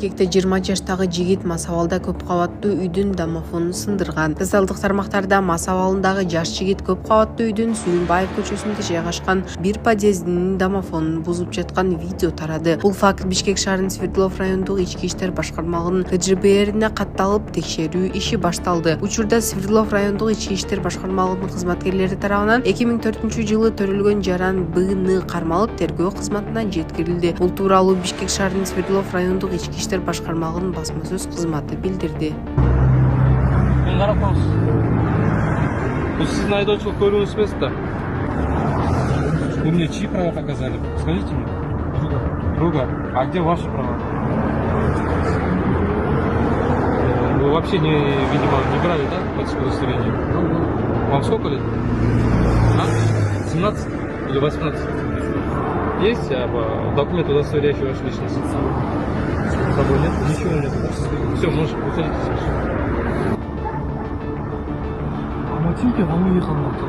Бишкекте 20 жаштагы жигит мас абалда көп кабаттуу үйдүн домофонун сындырган. Социалдык тармактарда мас абалындагы жаш жигит көп кабаттуу үйдүн Сүйүнбаев көчөсүндө жайгашкан бир подъездинин домофонун бузуп жаткан видео тарады. Бул факт Бишкек шаарынын Свердлов райондук ички иштер башкармалыгынын КЖБРине катталып, текшерүү иши башталды. Учурда Свердлов райондук ички иштер башкармалыгынын кызматкерлери тарабынан 2004-жылы төрөлгөн жаран БН кармалып, тергөө кызматына жеткирилди. Бул тууралуу Бишкек шаарынын Свердлов райондук ички иштер башкармалыгынын басма сөз кызматы билдирди. Бұл сіздің айдаушылық көруіңіз емес та? Вы мне чьи права показали? Скажите мне. Друга. А где ваши права? Вы вообще видимо, не брали, да, водительское удостоверение? Вам сколько лет? 17 или 18? Есть документ, удостоверяющий вашу личность? С собой нет? Ничего нет. Все, можешь выходить сейчас. Мотивки вам уехал на то.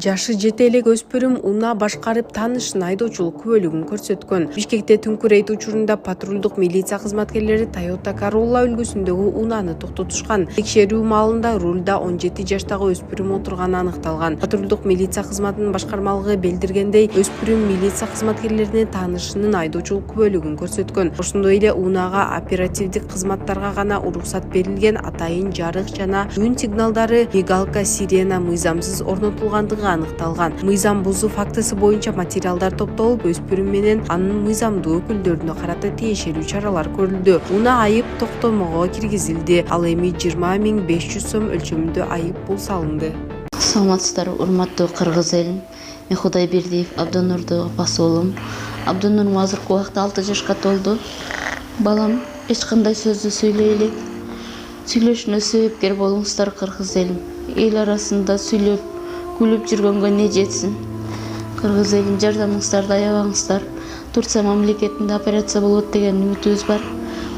Жашы жете элек өспүрүм унаа башкарып таанышын айдоочулук күбөлүгүн көрсөткөн. Бишкекте түнкү рейд учурунда патрулдук милиция кызматкерлери Toyota Corolla үлгүсүндөгү унааны токтотушкан. Текшерүү маалында рулда 17 жаштагы өспүрүм отурганы аныкталган. Патрулдук милиция кызматынын башкармалыгы билдиргендей, өспүрүм милиция кызматкерлерине таанышынын айдоочулук күбөлүгүн көрсөткөн. Ошондой эле унаага оперативдик кызматтарга гана уруксат берилген атайын жарык жана үн сигналдары, мигалка, сирена мыйзамсыз орнотулгандыгы аныкталган. Мыйзам бузуу фактысы боюнча материалдар топтолуп, өспүрүм менен анын мыйзамдуу өкүлдөрүнө карата тиешелүү чаралар көрүлдү. Унаа айып токтомого киргизилди. Ал эми 20.500 сом өлчөмүндө айып пул салынды. Саламатсыздар, урматтуу кыргыз элим. Мен Кудайбердиев Абдонурду апасы болом. Абдонурум азыркы убакта 6 жашка толду. Балам эч кандай сөздү сүйлөй элек. Сүйлөшүнө себепкер болуңуздар кыргыз элим. Эл арасында сүйлөп күлүп жүргөнгө не жетсин. Кыргыз элим, жардамыңыздарды аябаңыздар. Турция мамлекетинде операция болот деген үмүтүбүз бар.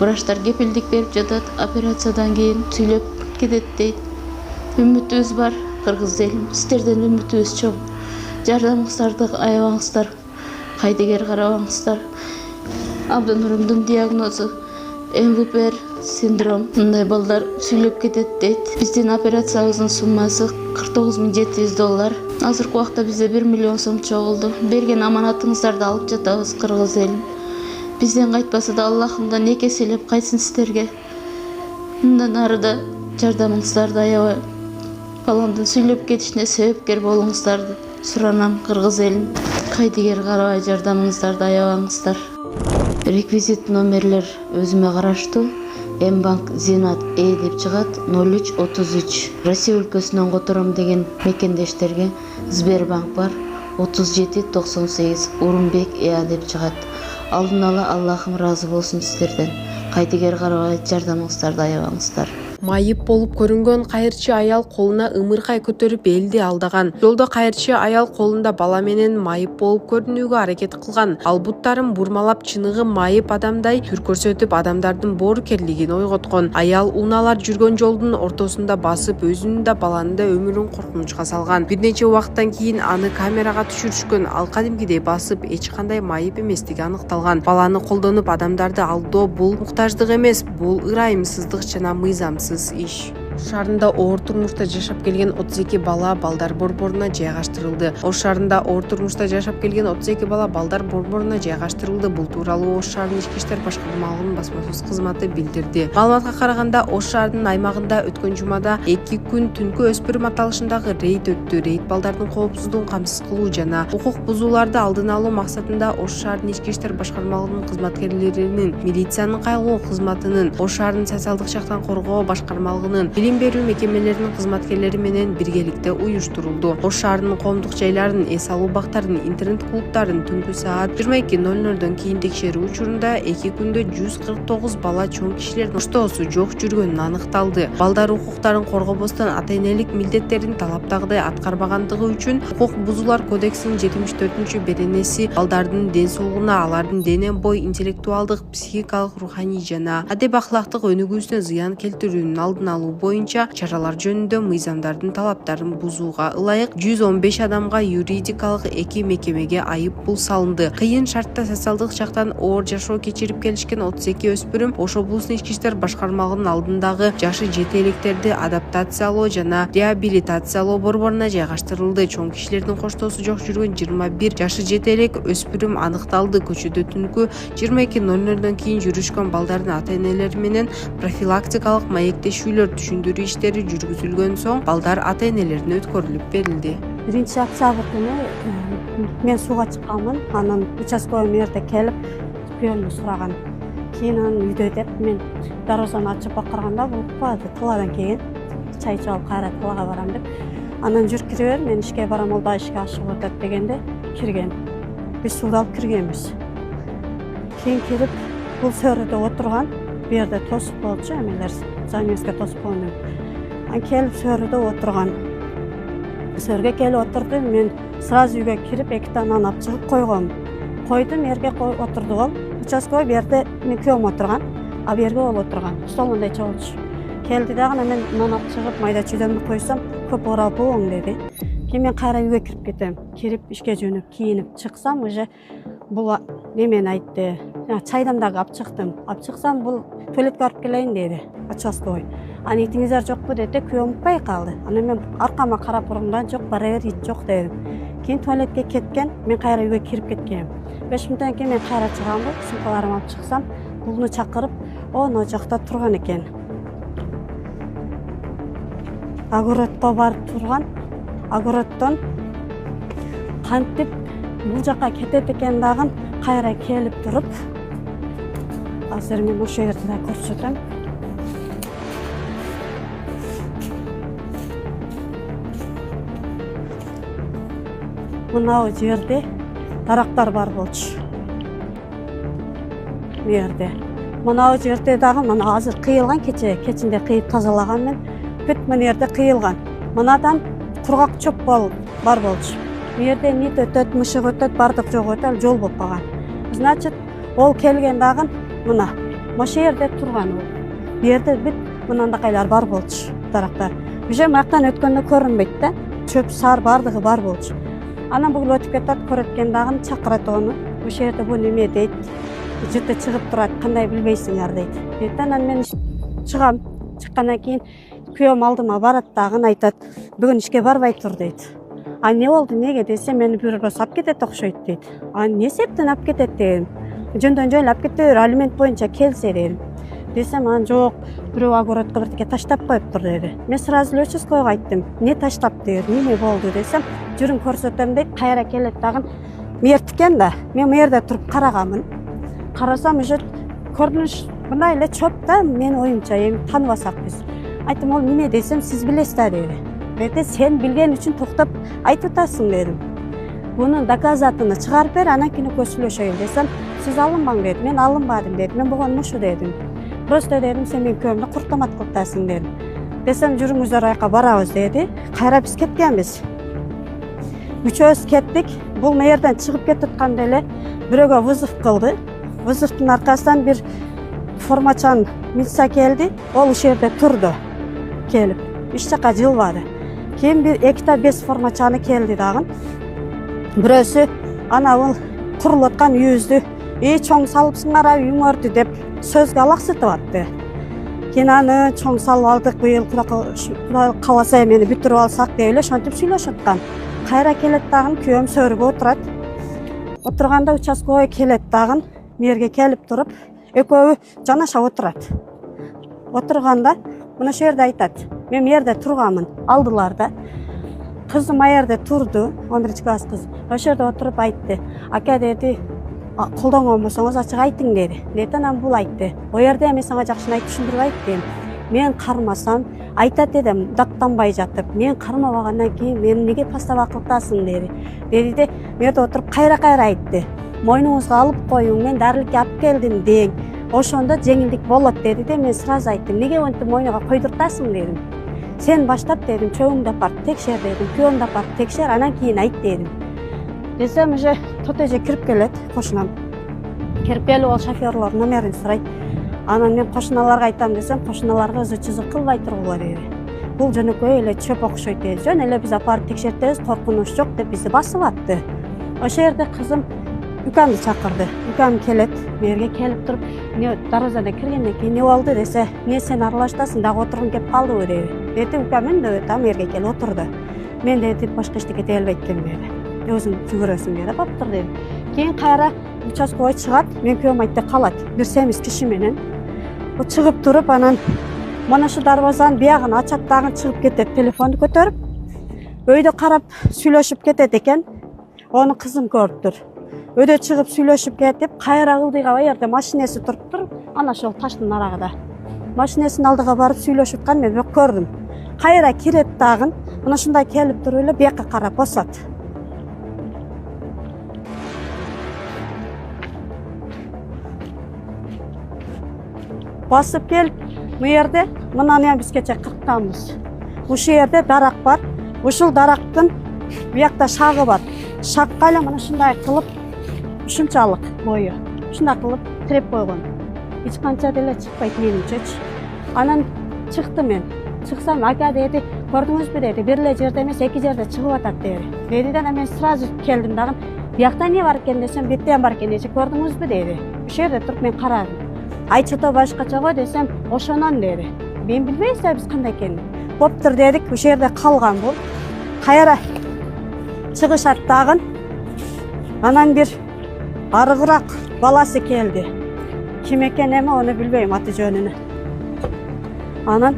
Врачтар кепилдик берип жатат, операциядан кийин сүйлөп кетет дейт. Үмүтүбүз бар, кыргыз элим. Сиздерден үмүтүбүз чоң. Жардамыңыздарды аябаңыздар. Кайдыгер карабаңыздар. Абдонурумдун диагнозу МВПР синдром. Мындай балдар сүйлөп кетет дейт. Биздин операциябыздын суммасы $49.700. Азыркы убакта бизде 1 миллион сом чогулду. Берген аманатыңыздарды алып жатабыз, кыргыз элим. Бизден кайтпаса да Аллахымдан эки эселеп кайтсын сиздерге. Мындан ары да жардамыңыздарды аябай баламдын сүйлөп кетишине себепкер болуңуздарды суранам, кыргыз элим. Кайдыгер карабай жардамыңыздарды аябаңыздар. Реквизит номерлер өзүмө караштуу. Мбанк Зинат деп чыгат 0333. Россия өлкөсүнөн котором деген мекендештерге Сбербанк бар 3798 Урумбек деп чыгат. Алдын ала Аллахым разы болсун сиздерден. Кайдыгер карабай жардамыңыздарды аябаңыздар. Майып болуп көрүнгөн кайырчы аял колуна ымыркай көтөрүп элди алдаган. Жолдо кайырчы аял колунда бала менен майып болуп көрүнүүгө аракет кылган. Ал буттарын бурмалап чыныгы майып адамдай түр көрсөтүп адамдардын боорукерлигин ойготкон. Аял унаалар жүргөн жолдун ортосунда басып, өзүнүн да баланын да өмүрүн коркунучка салган. Бир нече убакыттан кийин аны камерага түшүрүшкөн. Ал кадимкидей басып, эч кандай майып эместиги аныкталган. Баланы колдонуп адамдарды алдоо бул муктаждык эмес, бул ырайымсыздык жана мыйзамсыз иш. Шаарында оор турмушта жашап келген 32 бала балдар борборуна жайгаштырылды. Ош шаарында оор турмушта жашап келген 32 бала балдар борборуна жайгаштырылды. Бул тууралуу Ош шаарынын ички иштер башкармалыгынын басма сөз кызматы билдирди. Маалыматка караганда, Ош шаарынын аймагында өткөн жумада 2 күн түнкү өспүрүм аталышындагы рейд өттү. Рейд балдардын коопсуздугун камсыз кылуу жана укук бузууларды алдын алуу максатында Ош шаарынын ички иштер башкармалыгынын кызматкерлеринин, милициянын кайгылуу кызматынын, Ош шаарынын социалдык жактан коргоо башкармалыгынын, билим берүү мекемелеринин кызматкерлери менен биргеликте уюштурулду. Ош шаарынын коомдук жайларын, эс алуу бактарын, интернет клубдарын түнкү саат 22:00 кийин текшерүү учурунда 2 күндө 149 бала чоң кишилердин оштоосу жок жүргөнү аныкталды. Балдар укуктарын коргобостон ата-энелик милдеттерин талаптагыдай аткарбагандыгы үчүн Укук бузуулар кодексинин 74-беренеси балдардын ден соолугуна, алардын дене бой, интеллектуалдык, психикалык, руханий жана адеп ахлактык өнүгүүсүнө зыян келтирүүнүн алдын алуу боюнча чаралар жөнүндө мыйзамдардын талаптарын бузууга ылайык 115 адамга юридикалык 2 мекемеге айып пул салынды. Кыйын шартта социалдык жактан оор жашоо кечирип келишкен 32 өспүрүм Ош облустун ички иштер башкармалыгынын алдындагы жашы жете электерди адаптациялоо жана реабилитациялоо борборуна жайгаштырылды. Чоң кишилердин коштоосу жок жүргөн 21 жашы жете элек өспүрүм аныкталды. Көчөдө түнкү 22:00 кийин жүрүшкөн балдардын ата-энелери менен профилактикалык маектешүүлөр түшүндүрүү иштери жүргүзүлгөн соң балдар ата-энелерине өткөрүлүп берилди. 1-октябрь күнү мен сууга чыкканмын. Анан участковый мэрде келип күйөөмдү сураган. Кийин анан үйдө деп мен дарозаны ачып бакырганда бул кубады. Талаадан келген. Чай ичип алып кайра талаага барам деп. Анан жүр кире бер, мен ишке барам, ол да ишке ашыгып атат дегенде кирген. Биз сууду алып киргенбиз. Кийин кирип бул сөрөдө отурган. Бу жерде тосуп болчу, эмелер занёска тосуп койгон. Анан келип сөрөдө отурган. Сөргө келип отурду, мен сразу үйгө кирип 2 тананы алып чыгып койгом. Койдум, эрге отурду ол. Участковый бу жерде мен күйөөм отурган, а бу жерге ол отурган. Столундай чогулчу. Келди дагы мен нан алып чыгып майда чүйдөнмө койсом, көп ора болоң деди. Кийин мен кайра үйгө кирип кетем. Кирип ишке жөнөп кийинип чыксам, уже бул немени айтты. Чайдан дагы алып чыктым. Алып чыксам, бул туалетке барып келейин деди. Участковый. Анан итиңиздер жокпу деди, күйөөм укпай калды. Анан мен аркама карап турганда жок, бара бер, ит жок дедим. Кийин туалетке кеткен, мен кайра үйгө кирип кеткем. 5 мүнөттөн кийин мен кайра чыгамбы, сумкаларымды алып чыксам, булну чакырып, оно жакта турган экен. Огородко барып турган. Огороддон кантип бул жака кетет экен дагы кайра келип туруп, азыр мен ошол жерде да көрсөтөм. Мынау жерде дарактар бар болчу. Бу жерде. Мынау жерде дагы мына азыр кыйылган, кечинде кыйып тазалаган мен. Бүт мына жерде кыйылган. Мынадан кургак чөп бар болчу. Бу жерде нит өтөт, мышык өтөт, бардык жок өтөт, жол болуп калган. Значит, ол келген дагы мына ошол жерде турган ол. Бу жерде бүт мынандакайлар бар болчу, дарактар. Уже мактан өткөндө көрүнбөйт да. Чөп сар бардыгы бар болчу. Анан бугул өтүп кетет, көрөткөн дагы чакырат ону. Ошол жерде бу неме дейт. Жыты чыгып турат, кандай билбейсиңер дейт. Дейт, анан мен чыгам. Чыккандан кийин күйөөм алдыма барат дагы айтат, бүгүн ишке барбай тур дейт. А не болду, неге десе, мени бирөөс алып кетет окшойт дейт. А не себептен алып кетет дедим. Жөндөн жөн алып кете бер, алимент боюнча келсе дедим. Десем, анан жок, бирөө огородко бирдеке таштап коюптур деди. Мен сразу эле участковыйга айттым. Не таштап деди, эмне болду десем, жүрүң көрсөтөм дейт, кайра келет дагы. Мертикен да, мен бу жерде туруп караганмын. Карасам уже көрүнүш мындай эле чөп да, мен оюмча эми тааныбасак биз. Айттым, ол эмне десем, сиз билесиз да деди. Деди, сен билген үчүн токтоп айтып атасың дедим. Бунун доказатын чыгарып бер, анан кийин көсүлөшөйүн десем, сиз алынбаң деди. Мен алынбадым деди. Мен болгон ушу дедим. Просто дедим, сен менин күйөөмдү куртамат кылып атасың дедим. Десем, жүрүңүздөр аяка барабыз деди. Кайра биз кеткенбиз. Үчөөбүз кеттик. Бул мэрден чыгып кетип атканда эле бирөөгө вызов кылды. Вызовдун аркасынан бир формачан милиция келди. Ол ушул жерде турду. Келип, эч жака жылбады. Кийин бир 2-5 формачаны келди дагы. Бирөөсү ана бул курулуп аткан үйүбүздү чоң салыпсыңар үйүңөрдү деп сөзгө алаксытып атты. Кийин аны чоң салып алдык, быйыл Кудай кааласа мени бүтүрүп алсак деп эле ошентип сүйлөшүп аткан. Кайра келет дагы, күйөөм сөргө отурат. Отурганда участковый келет дагы, мерге келип туруп, экөөбү жанаша отурат. Отурганда мына ошол жерде айтат. Мен жерде турганмын, алдылар да. Кызым жерде турду, 11-класс кыз. Ошол жерде отуруп айтты. Ака деди, колдонгон болсоңуз ачык айтың деди. Деди, анан бул айтты. О жерде эми сага жакшыны айтып түшүндүрүп айттым. Мен кармасам, айтат дедим, даттанбай жатып. Мен кармабагандан кийин мени неге постава кылтасың деди. Деди де, мен отуруп кайра айтты. Мойнуңузга алып коюң, мен дарылыкка алып келдим дең. Ошондо жеңилдик болот деди де, мен сразу айттым. Неге онтип мойнуга койдуртасың дедим. Сен баштап дедим, чөбүңдү апарып текшер дедим, күйөөңдү апарып текшер, анан кийин айт дедим. Десем, уже тот эже кирип келет, кошунам. Кирип келип, ол шоферлор номерин сурайт. Анан мен кошуналарга айтам десем, кошуналарга ызы-чызы кылбай тургула деди. Бул жөнөкөй эле чөп окшойт деди. Жөн эле биз апарып текшертебиз, коркунуч жок деп бизди басып атты. Ошол жерде кызым үкамды чакырды. Үкам келет, мерге келип туруп, дарбазада киргенден кийин не болду десе, не сен аралаштасың, дагы отургуң кеп калдыбы деди. Деди үкам үндөбөй там мерге келип отурду. Мен деди башка эчтеке дей албайт экенмин деди. Өзүң жүгүрөсүң деди, баптыр деди. Кийин кайра участковый чыгат, мен күйөөм айтты калат. Бир семиз киши менен. О чыгып туруп, анан mana şu darvazanын биягын ачат дагы чыгып кетет, телефонду көтөрүп. Өйдө карап сүйлөшүп кетет экен. Onu кызым көрүптүр. Өйдө чыгып сүйлөшүп кетип, кайра ылдыйга баярда машинеси туруптур, ана ошол таштын арагында. Машинесинин алдыга барып сүйлөшүп аткан мен көрдүм. Кайра кирет дагы, мына ушундай келип туруп эле бияка карап басат. Басып келип, bu yerде мынаны ham биз кече кыркканбыз. Ушул жерде дарак бар. Ушул дарактын биякта шагы бар. Шакка эле мына ушундай кылып, ушунчалык бою. Ушундай кылып тиреп койгон. Эч канча деле чыкпайт менимчечи. Анан чыктым мен. Чыксам, ака деди, көрдүңүзбү деди, бир эле жерде эмес, эки жерде чыгып атат деди. Деди да мен сразу келдим дагы. Биякта эмне бар экен десем, бетте бар экен десе, көрдүңүзбү деди. Ушул жерде туруп мен карадым. Айчыто башкача десем, ошонон деди. Мен билбейсиз биз кандай экенин. Боптур дедик, ушул жерде калган бул. Кайра чыгышат дагы. Анан бир арыгыраак баласы келди. Ким экен эми аны билбейм аты жөнүнү. Анан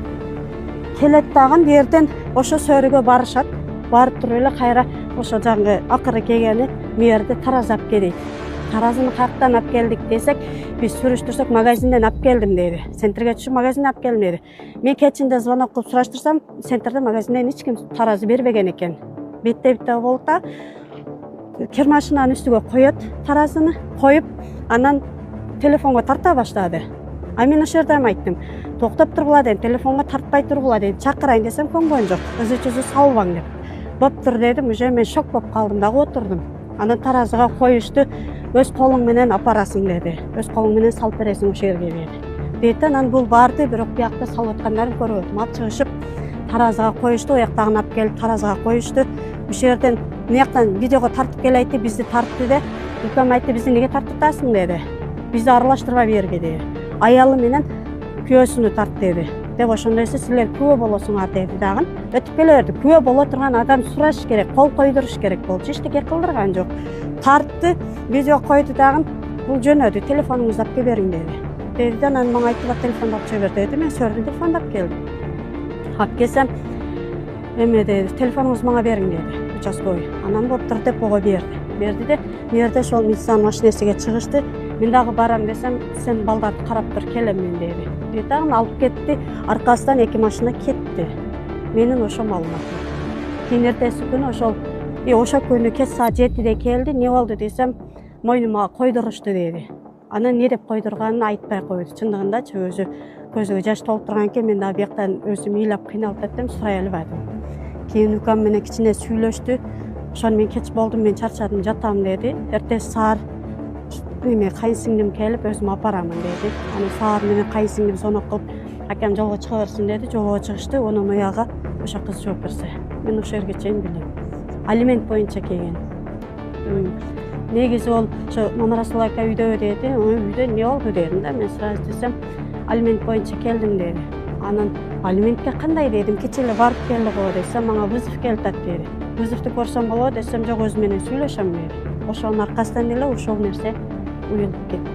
келет дагы бу жерден ошо сөрүгө барышат. Барып туруп эле кайра ошо жаңы акыры келгени бу жерде тараз алып келет. Таразыны каяктан алып келдик десек, биз сүрүштүрсөк магазинден алып келдим деди. Центрге түшүп магазинден алып келдим деди. Мен кечинде звонок кылып сураштырсам, центрде магазинден эч ким таразы бербеген экен. Бетте болуп да кермашинанын үстүгө коет таразыны, коюп, анан телефонго тарта баштады. А мен ошол жерде айттым, токтоп тургула дедим, телефонго тартпай тургула дедим, чакырайын десем көңгөн жок, ызы-чызы салбаң деп. Боптур дедим, уже мен шок болуп калдым дагы отурдум. Анан таразыга коюшту, өз колуң менен апарасың деди. Өз колуң менен салып бересиң ошол жерге деди. Деди, анан бул барды, бирок биякта салып аткандарын көрүп өттүм. Алып чыгышып, таразыга коюшту, ояктагын алып келип таразыга коюшту. Ошол жерден мыяктан видеого тартып кел айтты, бизди тартты де. Үкөм айтты, бизди неге тартып атасың деди. Бизди аралаштырба берге деди. Аялы менен күйөөсүнү тарт деди. Деп ошондойсо силер күбө болосуңар деди дагы. Өтүп келе берди. Күбө боло турган адам сураш керек, кол койдуруш керек болчу. Эчтеке кылдырган жок. Тартты, видео койду дагы. Бул жөнөдү, телефонуңузду алып келбериң деди. Деди, анан мага айтты, телефонду алып чыгып бер деди. Мен сөрдү телефонду алып келдим. Алып келсем, эме деди, телефонуңузду мага бериң деди. Участковый. Анан боптур деп ого берди. Берди де, бу жерде ошол милициянын машинесиге чыгышты. Мен дагы барам десем, сен балдарды карап тур, келем мен деди. Деди, дагы алып кетти, аркасынан эки машина кетти. Менин ошо маалыматым. Кийин эртеси күнү ошол күнү кеч саат 7-де келди. Не болду десем, мойнума койдурушту деди. Анан не деп койдурганын айтпай койду. Чындыгындачы өзү көзүгө жаш толуп турган экен, мен дагы бияктан өзүм ыйлап кыйналып кеттим, сурай албадым. Кийин укам менен кичине сүйлөштү. Ошону мен кеч болдум, мен чарчадым, жатам деди. Эртеси саар эме кайынсиңдим келип өзүм апарамын деди. Анан саар менен кайынсиңдим звонок кылып, акам жолго чыга берсин деди. Жолго чыгышты. Онун уяга ошо кыз жооп берсе. Мен ошол жерге чейин билем. Алимент боюнча келген. Негизи ол ошо Мамарасул ака үйдө деди. Үйдө эмне болду дедим да. Мен сразу десем, алимент боюнча келдим деди. Анан алиментке кандай дедим, кече эле барып келди го десем, мага вызов келатат деди. Вызовду көрсөм болобу десем, жок өзү менен сүйлөшөм деди. Ошонун аркасынан эле ушул нерсе уюлуп кетти.